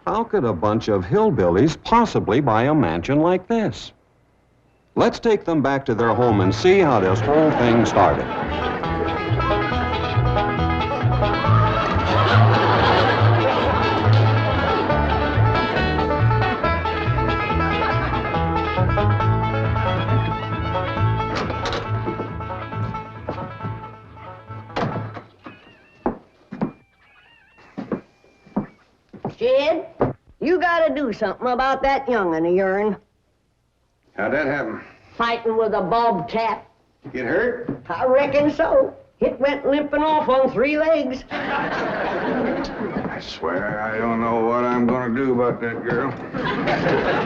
How could a bunch of hillbillies possibly buy a mansion like this? Let's take them back to their home and see how this whole thing started. Jed, you gotta do something about that young'un of yourn. How'd that happen? Fighting with a bobcat. Get hurt? I reckon so. It went limping off on 3 legs. I swear I don't know what I'm gonna do about that girl.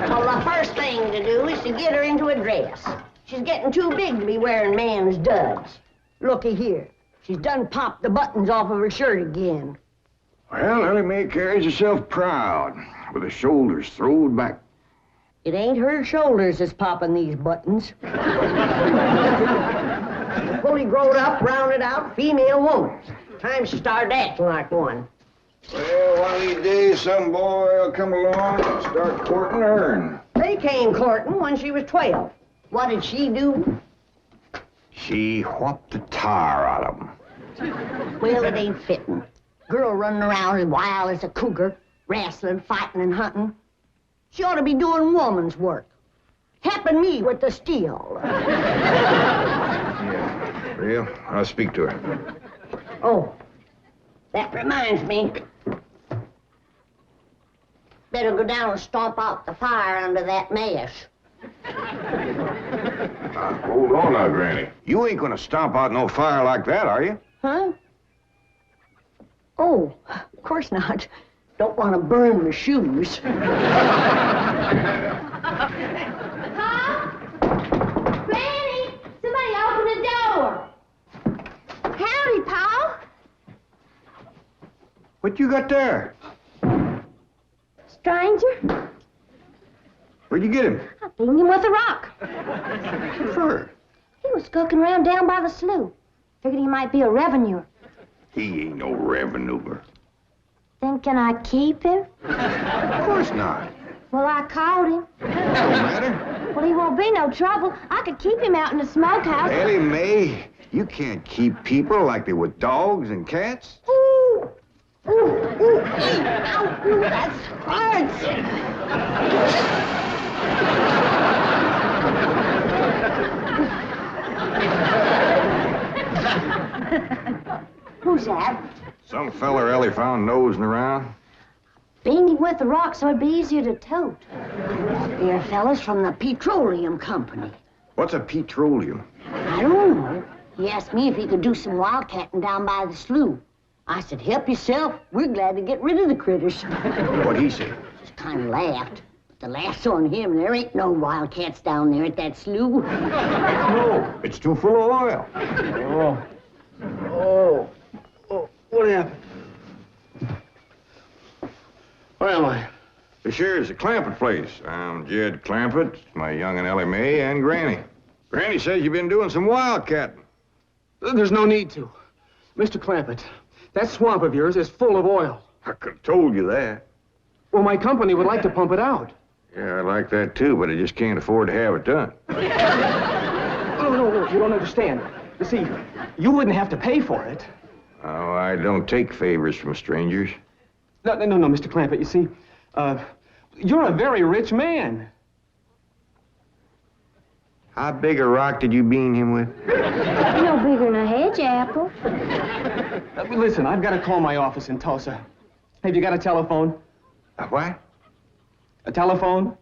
Well, the first thing to do is to get her into a dress. She's getting too big to be wearing man's duds. Looky here. She's done popped the buttons off of her shirt again. Well, Ellie Mae carries herself proud, with her shoulders throwed back. It ain't her shoulders that's popping these buttons. Fully growed up, rounded out female woman. Time she started acting like one. Well, one of these days, some boy will come along and start courting her. They came courting when she was 12. What did she do? She whopped the tar out of them. Well, it ain't fitting. Girl running around as wild as a cougar, wrestling, fighting, and hunting. She ought to be doing woman's work. Helping me with the steel. Yeah, real? I'll speak to her. Oh, that reminds me. Better go down and stomp out the fire under that mash. Hold on now, Granny. You ain't gonna stomp out no fire like that, are you? Huh? Oh, of course not. Don't want to burn my shoes. Pa? Granny, somebody open the door. Howdy, Pa. What you got there? Stranger, Where'd you get him? I beat him with a rock. What for? He was skulking around down by the slough. Figured he might be a revenuer. He ain't no revenuer. Then can I keep him? Of course not. Well, I caught him. Don't matter. Well, he won't be no trouble. I could keep him out in the smokehouse. Ellie Mae, you can't keep people like they were dogs and cats. Ooh, ooh, ooh, ow, ooh, that hurts. Who's that? Some feller Ellie found nosing around. Beamed him with the rock so it'd be easier to tote. Dear fellas from the petroleum company. What's a petroleum? I don't know. He asked me if he could do some wildcatting down by the slough. I said, help yourself. We're glad to get rid of the critters. What'd he say? Just kind of laughed. But the laugh's on him. There ain't no wildcats down there at that slough. No, it's too full of oil. Oh, what happened? Where am I? This here's the Clampett place. I'm Jed Clampett, my young and Ellie Mae, and Granny. Granny says you've been doing some wildcatting. There's no need to. Mr. Clampett, that swamp of yours is full of oil. I could have told you that. Well, my company would like to pump it out. Yeah, I like that too, but I just can't afford to have it done. No, you don't understand. You see, you wouldn't have to pay for it. Oh, I don't take favors from strangers. No, Mr. Clampett, you see, you're a very rich man. How big a rock did you bean him with? No bigger than a hedge apple. Listen, I've got to call my office in Tulsa. Have you got a telephone? A what? A telephone?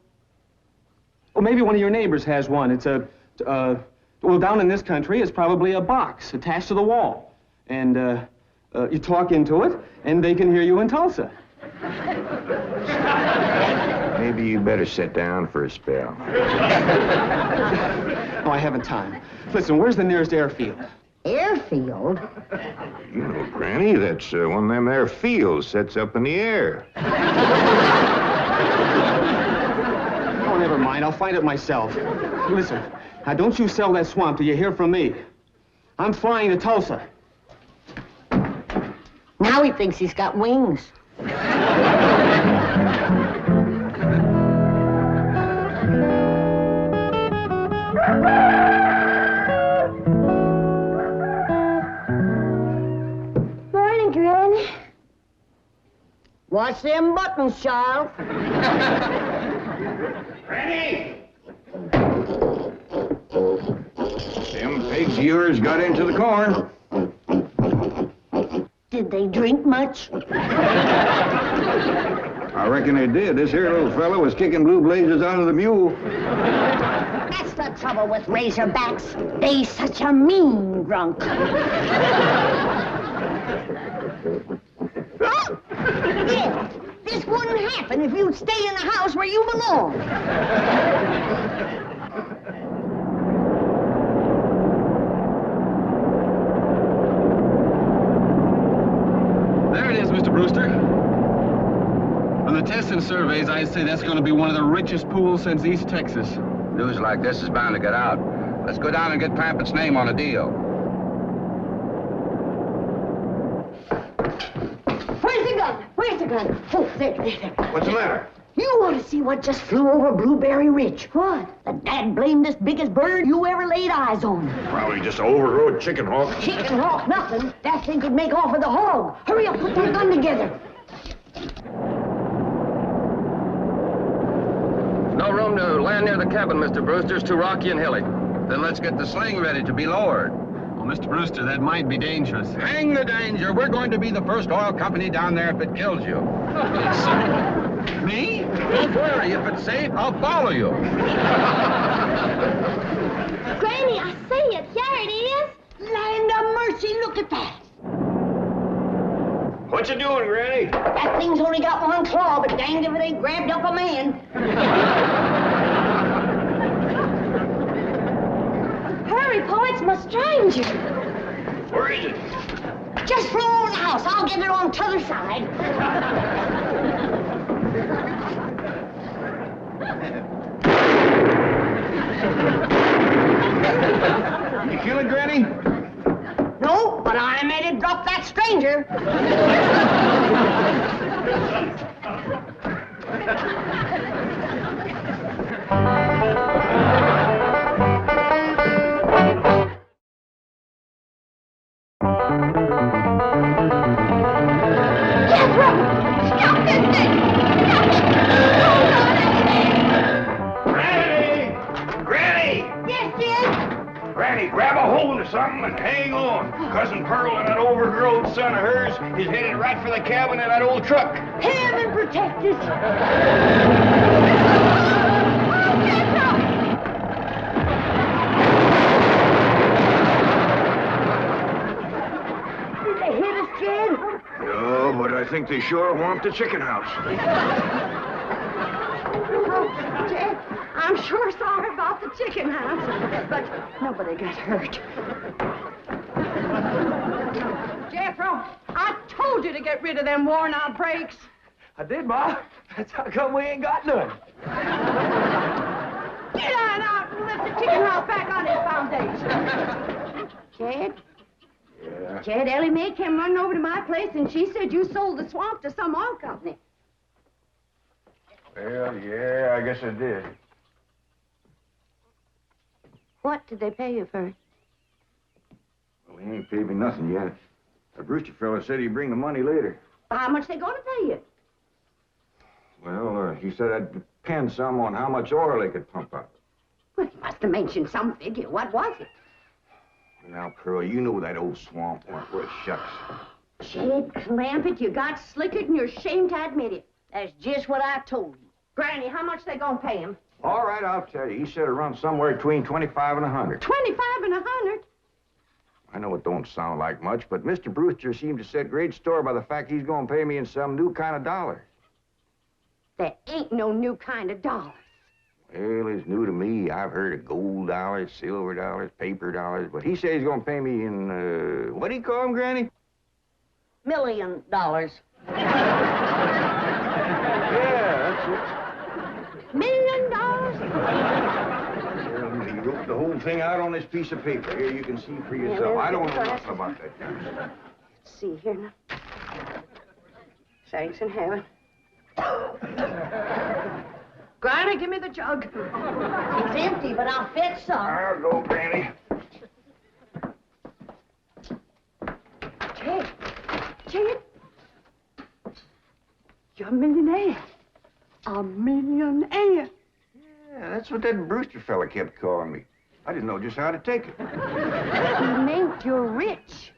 Or maybe one of your neighbors has one. It's well, down in this country, it's probably a box attached to the wall. And, you talk into it, and they can hear you in Tulsa. Maybe you better sit down for a spell. No, I haven't time. Listen, where's the nearest airfield? Airfield? You know, Granny, that's one of them there fields sets up in the air. Oh, never mind. I'll find it myself. Listen, now don't you sell that swamp till you hear from me. I'm flying to Tulsa. Now he thinks he's got wings. Morning, Granny. Watch them buttons, child. Granny! Them pigs of yours got into the corn. Did they drink much? I reckon they did. This here little fellow was kicking blue blazes out of the mule. That's the trouble with razorbacks. They such a mean drunk. Yeah, this wouldn't happen if you'd stay in the house where you belong. There it is, Mr. Brewster. On the tests and surveys, I'd say that's going to be one of the richest pools since East Texas. News like this is bound to get out. Let's go down and get Clampetts' name on a deal. Where's the gun? Where's the gun? Oh, there. What's the matter? You want to see what just flew over Blueberry Ridge? What? The dad-blamedest biggest bird you ever laid eyes on. Probably just an overgrown chicken hawk. Chicken hawk, nothing. That thing could make off with a hog. Hurry up, put that gun together. No room to land near the cabin, Mr. Brewster. It's too rocky and hilly. Then let's get the sling ready to be lowered. Well, Mr. Brewster, that might be dangerous. Hang the danger. We're going to be the first oil company down there if it kills you. Me? Don't worry. If it's safe, I'll follow you. Granny, I see it. Here it is. Land of mercy, look at that. What you doing, Granny? That thing's only got one claw, but danged if it ain't grabbed up a man. Hurry, Po, it's my stranger. Where is it? Just flew over the house. I'll get it on t'other side. You kill it, Granny? No, but I made it drop that stranger. Stop this thing! Granny! Yes, Jed? Granny, grab a hold of something and hang on. Cousin Pearl and that overgrown son of hers is headed right for the cabin in that old truck. Heaven protect us. Did they hit us, Jed? No, but I think they sure want the chicken house. Oh, Jed, I'm sure sorry about the chicken house, but nobody got hurt. Jethro, I told you to get rid of them worn-out brakes. I did, Ma. That's how come we ain't got none. Get on out and lift the chicken house back on its foundation. Jed? Yeah. Jed, Ellie Mae came running over to my place, and she said you sold the swamp to some oil company. Well, yeah, I guess I did. What did they pay you for it? Well, he ain't paid me nothing yet. The Brewster fella said he'd bring the money later. How much they gonna pay you? Well, he said I'd depend some on how much oil they could pump out. Well, he must have mentioned some figure. What was it? Now, Pearl, you know that old swamp weren't worth shucks. Jed Clampett, you got slickered and you're ashamed to admit it. That's just what I told you. Granny, how much they gonna pay him? All right, I'll tell you. He said it runs somewhere between 25 and 100. 25 and 100? I know it don't sound like much, but Mr. Brewster seemed to set great store by the fact he's going to pay me in some new kind of dollars. There ain't no new kind of dollars. Well, it's new to me. I've heard of gold dollars, silver dollars, paper dollars, but he said he's going to pay me in, what do you call them, Granny? $1 million. Yeah, that's $1 million? it. He wrote the whole thing out on this piece of paper. Here, you can see for yourself. I don't know nothing about that kind of stuff. Let's see here now. Thanks in heaven. Granny, give me the jug. It's empty, but I'll fetch some. I'll go, Granny. Jed, you're a millionaire. A millionaire. Yeah, that's what that Brewster fella kept calling me. I didn't know just how to take it. He meant you're rich.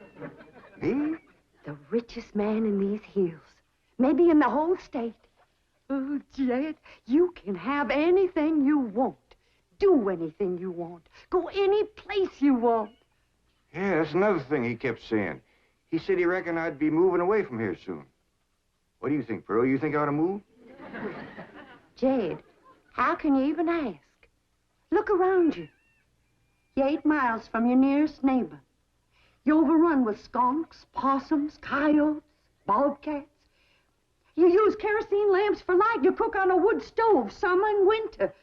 Me? The richest man in these hills. Maybe in the whole state. Oh, Jed, you can have anything you want. Do anything you want. Go any place you want. Yeah, that's another thing he kept saying. He said he reckoned I'd be moving away from here soon. What do you think, Pearl? You think I ought to move? Jed, how can you even ask? Look around you. You're 8 miles from your nearest neighbor. You're overrun with skunks, possums, coyotes, bobcats. You use kerosene lamps for light. You cook on a wood stove, summer and winter.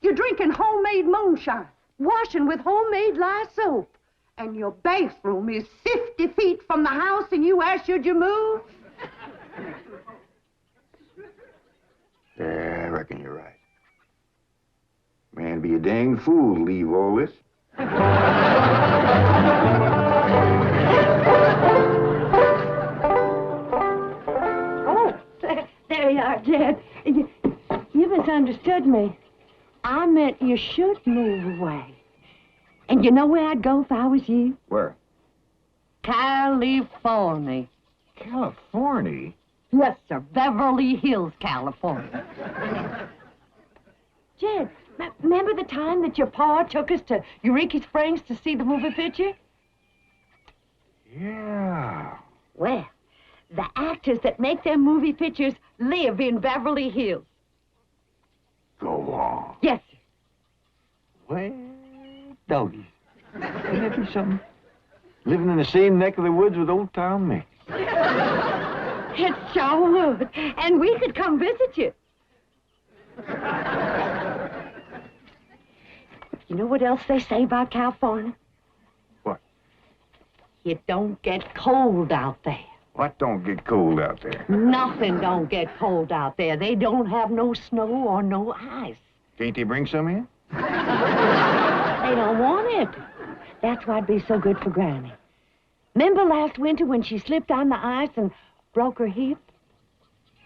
You're drinking homemade moonshine, washing with homemade lye soap. And your bathroom is 50 feet from the house, and you ask, should you move? Yeah, I reckon you're right. Man, be a dang fool to leave all this. Oh, there you are, Jed. You misunderstood me. I meant you should move away. And you know where I'd go if I was you? Where? California. California? Yes, sir. Beverly Hills, California. Jed, remember the time that your pa took us to Eureka Springs to see the movie picture? Yeah. Well, the actors that make them movie pictures live in Beverly Hills. Go on. Yes, sir. Well, doggies. Wouldn't that be something? Living in the same neck of the woods with old town me. It sure would. And we could come visit you. You know what else they say about California? What? It don't get cold out there. What don't get cold out there? Nothing don't get cold out there. They don't have no snow or no ice. Can't they bring some in? They don't want it. That's why'd be so good for Granny. Remember last winter when she slipped on the ice and broke her hip?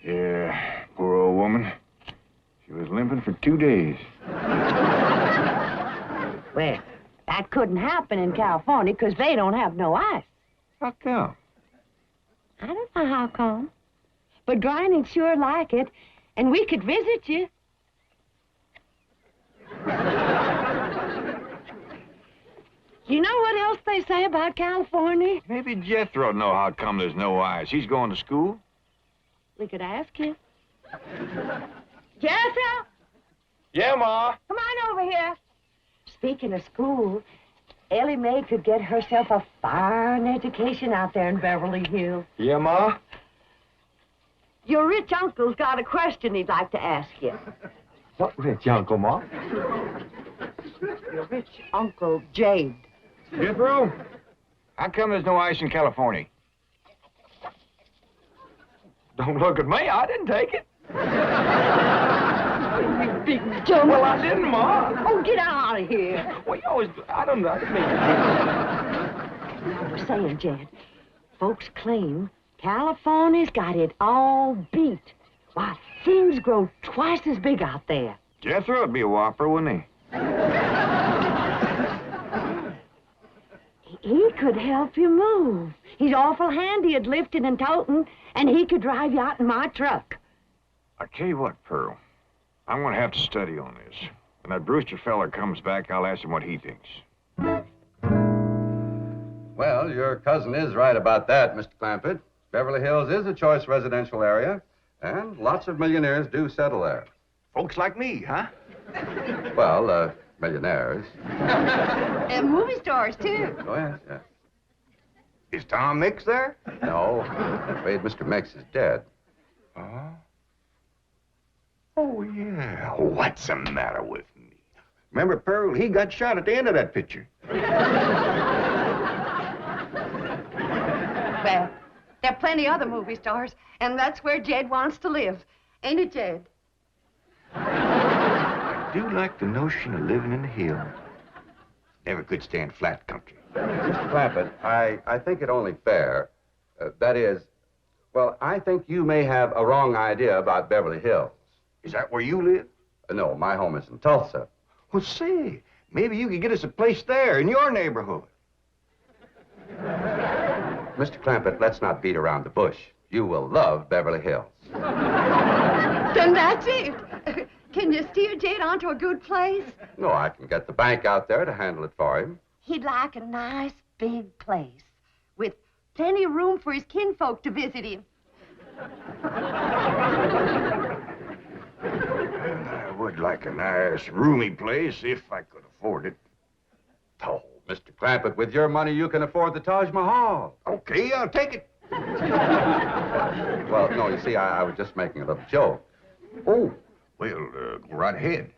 Yeah, poor old woman. She was limping for 2 days. Well, that couldn't happen in California because they don't have no ice. How come? I don't know how come. But Granny'd sure like it, and we could visit you. You know what else they say about California? Maybe Jethro'd know how come there's no ice. He's going to school. We could ask him. Jethro! Yeah, Ma. Come on over here. Speaking of school, Ellie Mae could get herself a fine education out there in Beverly Hills. Yeah, Ma? Your rich uncle's got a question he'd like to ask you. What rich uncle, Ma? Your rich Uncle Jade. Jethro? How come there's no ice in California? Don't look at me. I didn't take it. You big dumb. Well, I didn't, Ma. Oh, get out of here. Well, you always... I didn't mean I was saying, Jed, folks claim California's got it all beat. Why, things grow twice as big out there. Jethro would be a whopper, wouldn't he? He could help you move. He's awful handy at lifting and toting, and he could drive you out in my truck. I tell you what, Pearl. I'm gonna have to study on this. When that Brewster fella comes back, I'll ask him what he thinks. Well, your cousin is right about that, Mr. Clampett. Beverly Hills is a choice residential area, and lots of millionaires do settle there. Folks like me, huh? Well, millionaires. And movie stars, too. Oh, yes, yes. Is Tom Mix there? No, I'm afraid Mr. Mix is dead. Oh? Oh, yeah. What's the matter with me? Remember, Pearl, he got shot at the end of that picture. Well, there are plenty other movie stars, and that's where Jed wants to live. Ain't it, Jed? I do like the notion of living in the hills. Never could stand flat country. Mr. Clampett, I think it only fair. That is, well, I think you may have a wrong idea about Beverly Hills. Is that where you live? No, my home is in Tulsa. Well, say, maybe you could get us a place there in your neighborhood. Mr. Clampett, let's not beat around the bush. You will love Beverly Hills. Then that's it. Can you steer Jed onto a good place? No, I can get the bank out there to handle it for him. He'd like a nice big place with plenty of room for his kinfolk to visit him. I would like a nice, roomy place if I could afford it. Oh, Mr. Clampett, with your money, you can afford the Taj Mahal. Okay, I'll take it. Well, no, you see, I was just making a little joke. Oh, well, go right ahead.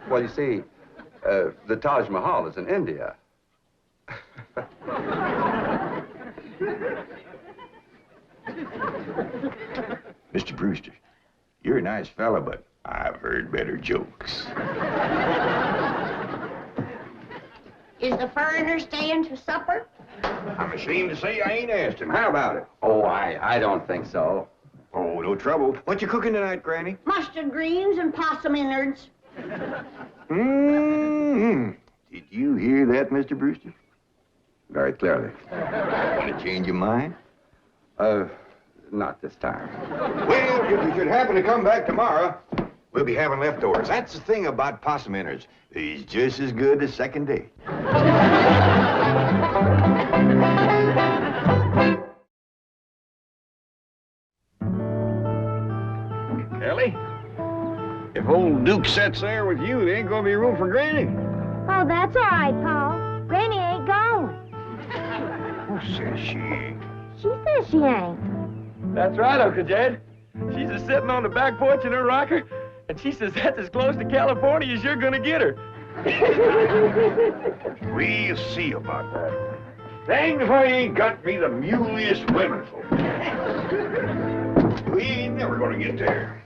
Well, you see, the Taj Mahal is in India. Mr. Brewster, you're a nice fella, but I've heard better jokes. Is the foreigner staying to supper? I'm ashamed to say I ain't asked him. How about it? Oh, I don't think so. Oh, no trouble. What you cooking tonight, Granny? Mustard greens and possum innards. Mm-hmm. Did you hear that, Mr. Brewster? Very clearly. Want to change your mind? Not this time. Well, if you should happen to come back tomorrow, we'll be having leftovers. That's the thing about possum innards. He's just as good the second day. Ellie, if old Duke sits there with you, there ain't gonna be room for Granny. Oh, that's all right, Paul. Granny ain't going. Who says she ain't? She says she ain't. That's right, Uncle Jed. She's a sitting on the back porch in her rocker, and she says that's as close to California as you're gonna get her. We'll see about that. Dang if I ain't got me the muliest women folk. We ain't never gonna get there.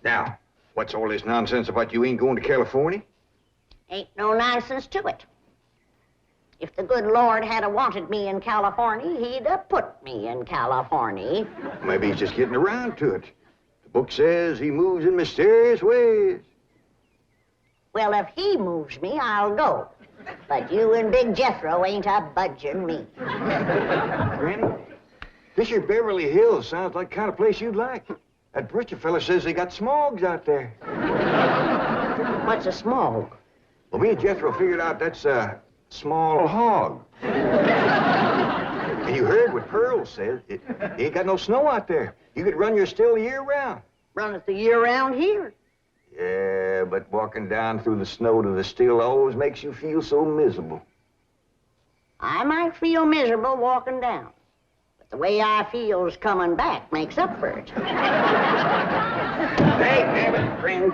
Now, what's all this nonsense about you ain't going to California? Ain't no nonsense to it. If the good Lord had wanted me in California, he'd have put me in California. Maybe he's just getting around to it. The book says he moves in mysterious ways. Well, if he moves me, I'll go. But you and Big Jethro ain't a budging me. Granny, this here Beverly Hills sounds like the kind of place you'd like. That Brewster fella says they got smogs out there. What's a smog? Well, me and Jethro figured out that's a small hog. And you heard what Pearl said. It ain't got no snow out there. You could run your still the year round. Run it the year round here. Yeah, but walking down through the snow to the still always makes you feel so miserable. I might feel miserable walking down, but the way I feels coming back makes up for it. Hey, damn it, Granny.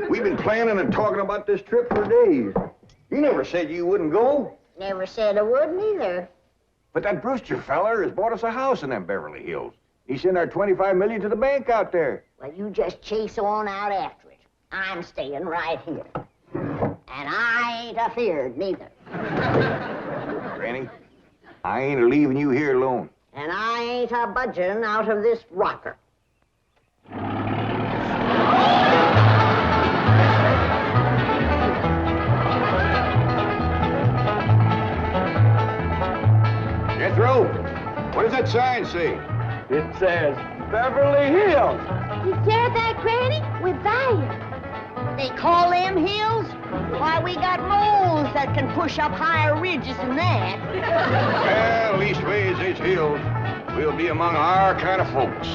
We've been planning and talking about this trip for days. You never said you wouldn't go. Never said I wouldn't either. But that Brewster feller has bought us a house in them Beverly Hills. He sent our $25 million to the bank out there. Well, you just chase on out after it. I'm staying right here. And I ain't afeared neither. Granny, I ain't leaving you here alone. And I ain't a budging out of this rocker. that sign say? It says Beverly Hills. You hear that, Granny? We're there. They call them hills? Why, we got moles that can push up higher ridges than that. Well, leastways, it's hills. We'll be among our kind of folks.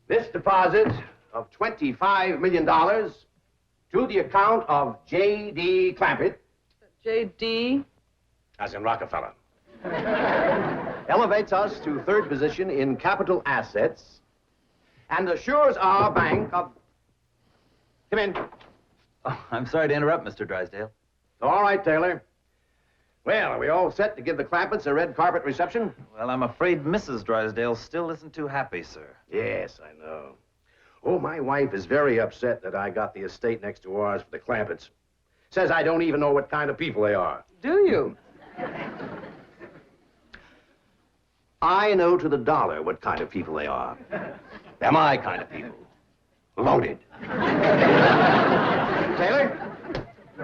This deposit of $25 million to the account of J.D. Clampett. J.D.? As in Rockefeller. Elevates us to third position in capital assets and assures our bank of... Come in. Oh, I'm sorry to interrupt, Mr. Drysdale. All right, Taylor. Well, are we all set to give the Clampetts a red carpet reception? Well, I'm afraid Mrs. Drysdale still isn't too happy, sir. Yes, I know. Oh, my wife is very upset that I got the estate next to ours for the Clampetts. Says I don't even know what kind of people they are. Do you? I know to the dollar what kind of people they are. They're my kind of people. Loaded. Taylor,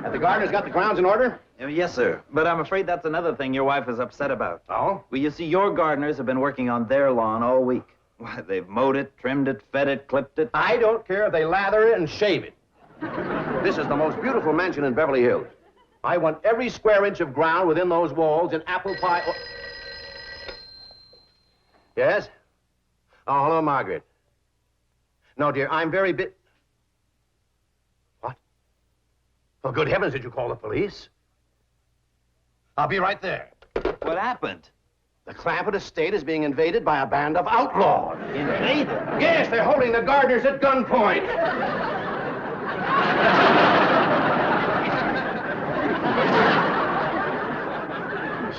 have the gardeners got the grounds in order? Yes, sir. But I'm afraid that's another thing your wife is upset about. Oh? Well, you see, your gardeners have been working on their lawn all week. Why, they've mowed it, trimmed it, fed it, clipped it. I don't care if they lather it and shave it. This is the most beautiful mansion in Beverly Hills. I want every square inch of ground within those walls in apple pie... Oh. Yes? Oh, hello, Margaret. No, dear, I'm very What? For good heavens, did you call the police? I'll be right there. What happened? The Clampett estate is being invaded by a band of outlaws. Invaded? Yes, they're holding the gardeners at gunpoint.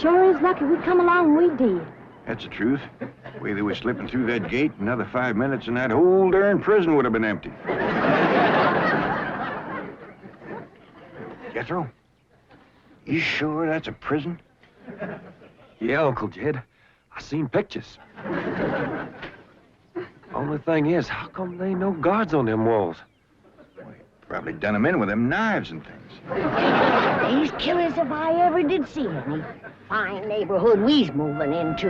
Sure is lucky we come along, we did. That's the truth. The way they were slipping through that gate, another 5 minutes and that whole darn prison would have been empty. Jethro, you sure that's a prison? Yeah, Uncle Jed. I seen pictures. Only thing is, how come there ain't no guards on them walls? Probably done them in with them knives and things. These killers, if I ever did see any. Fine neighborhood we's moving into.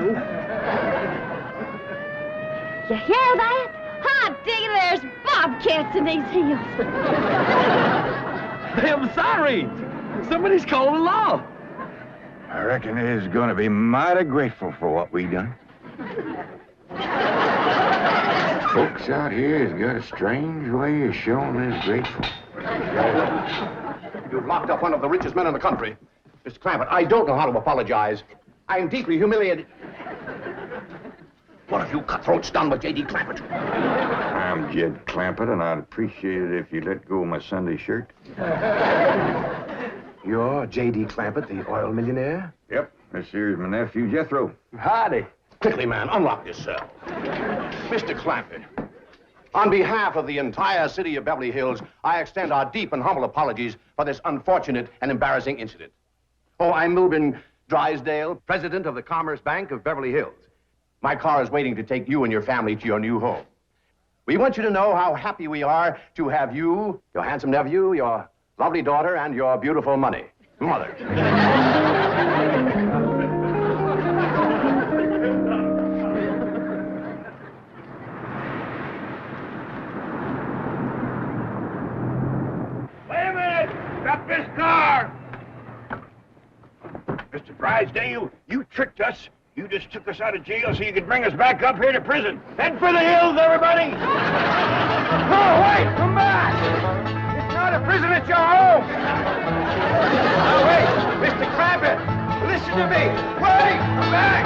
You hear that? Hot diggity, there's bobcats in these hills. I'm sorry. Somebody's calling the law. I reckon they's gonna be mighty grateful for what we done. Folks out here has got a strange way of showing they're grateful. You've locked up one of the richest men in the country. Mr. Clampett, I don't know how to apologize. I'm deeply humiliated. What have you cutthroats done with J.D. Clampett? I'm Jed Clampett, and I'd appreciate it if you let go of my Sunday shirt. You're J.D. Clampett, the oil millionaire? Yep, this here's my nephew, Jethro. Howdy. Quickly, man, unlock this cell. Mr. Clampett, on behalf of the entire city of Beverly Hills, I extend our deep and humble apologies for this unfortunate and embarrassing incident. Oh, I'm Milburn Drysdale, president of the Commerce Bank of Beverly Hills. My car is waiting to take you and your family to your new home. We want you to know how happy we are to have you, your handsome nephew, your lovely daughter, and your beautiful mother. Wait a minute! Stop this car! Mr. Drysdale, you tricked us. You just took us out of jail so you could bring us back up here to prison. Head for the hills, everybody! No, wait! Come back! It's not a prison, it's your home! Now, wait! Mr. Clampett, listen to me! Wait! Come back!